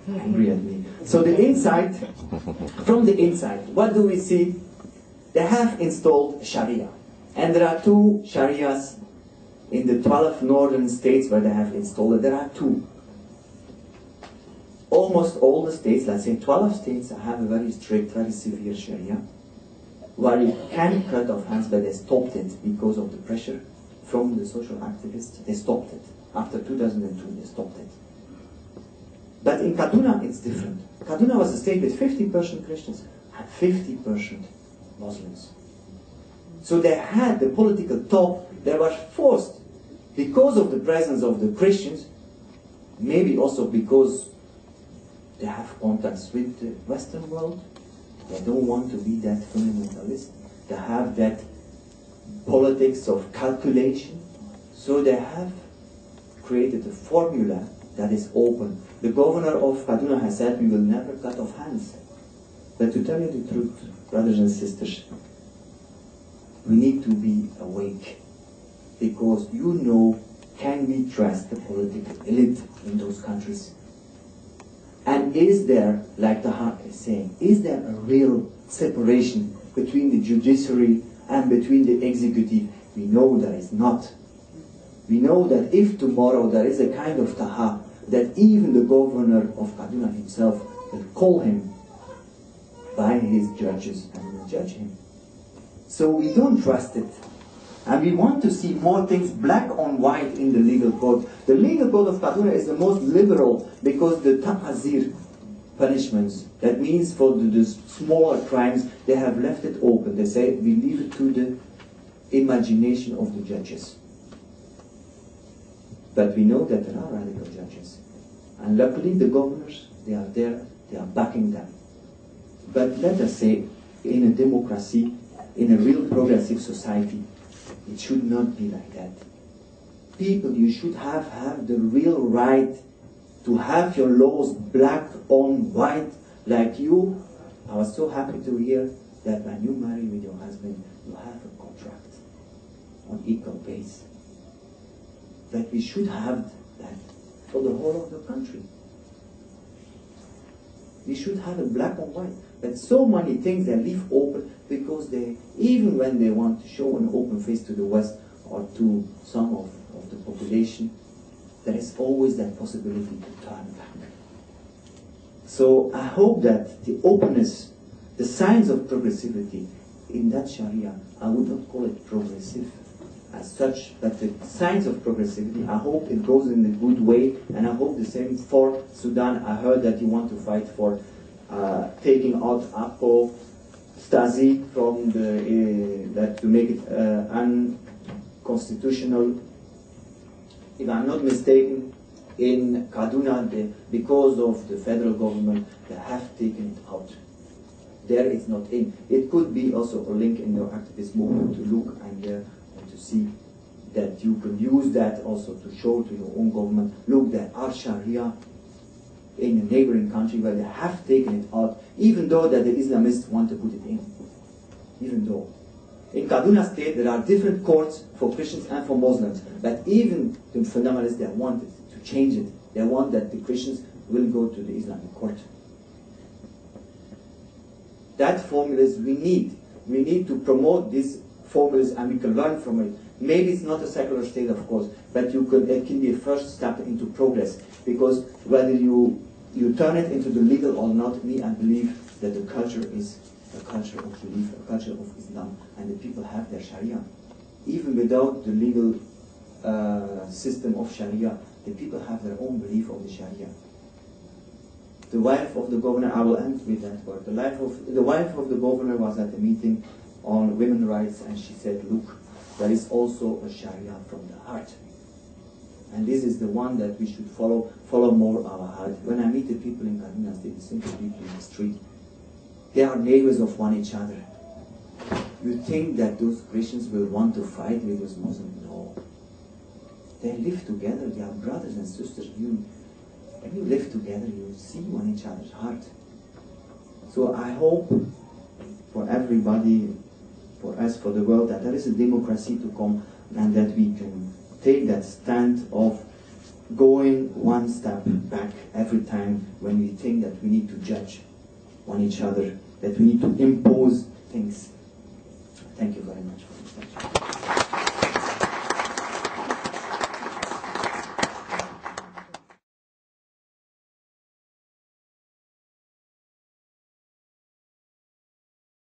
angry at me. So the inside, from the inside, what do we see? They have installed Sharia. And there are two Sharias in the 12 northern states where they have installed it. There are two. Almost all the states, let's say 12 states, have a very strict, very severe Sharia, where you can cut off hands, but they stopped it because of the pressure from the social activists. They stopped it. After 2002, they stopped it. But in Kaduna, it's different. Kaduna was a state with 50% Christians and 50% Muslims. So they had the political top, they were forced, because of the presence of the Christians, maybe also because they have contacts with the Western world, they don't want to be that fundamentalist, they have that politics of calculation, so they have created a formula that is open. The governor of Kaduna has said we will never cut off hands. But to tell you the truth, brothers and sisters, we need to be awake, because you know, can we trust the political elite in those countries? And is there, like Taha is saying, is there a real separation between the judiciary and between the executive? We know there is not. We know that if tomorrow there is a kind of Taha, that even the governor of Kaduna himself will call him by his judges and will judge him. So we don't trust it. And we want to see more things black on white in the legal code. The legal code of Kaduna is the most liberal because the ta'azir punishments, that means for the smaller crimes, they have left it open. They say we leave it to the imagination of the judges. But we know that there are radical judges. And luckily the governors, they are there, they are backing them. But let us say, in a democracy, in a real progressive society, it should not be like that. People, you should have the real right to have your laws black on white, like you. I was so happy to hear that when you marry with your husband, you have a contract on equal base. That we should have that for the whole of the country. We should have it black on white. But so many things they leave open because they, even when they want to show an open face to the West or to some of the population, there is always that possibility to turn back. So I hope that the openness, the signs of progressivity in that Sharia, I would not call it progressive as such, but the signs of progressivity, I hope it goes in a good way, and I hope the same for Sudan. I heard that you want to fight for taking out apostasy from that to make it unconstitutional. If I'm not mistaken, in Kaduna, because of the federal government, they have taken it out. There it's not in. It could be also a link in your activist movement to look and to see that you can use that also to show to your own government, look, there are Sharia in a neighboring country where they have taken it out, even though that the Islamists want to put it in. Even though. In Kaduna state there are different courts for Christians and for Muslims, but even the fundamentalists, they wanted to change it. They want that the Christians will go to the Islamic court. That formulas we need. We need to promote these formulas and we can learn from it. Maybe it's not a secular state, of course, but it can be a first step into progress, because whether you turn it into the legal or not, I believe that the culture is a culture of belief, a culture of Islam, and the people have their Sharia. Even without the legal system of Sharia, the people have their own belief of the Sharia. The wife of the governor, I will end with that word, the wife of the governor was at a meeting on women's rights, and she said, look, there is also a Sharia from the heart. And this is the one that we should follow more our heart. When I meet the people in Kaduna State, the simple people in the street, they are neighbors of one each other. You think that those Christians will want to fight with those Muslims? No. They live together, they are brothers and sisters. When you live together, you see one each other's heart. So I hope for everybody, for us, for the world, that there is a democracy to come and that we can take that stand of going one step back every time when we think that we need to judge on each other, that we need to impose things. Thank you very much.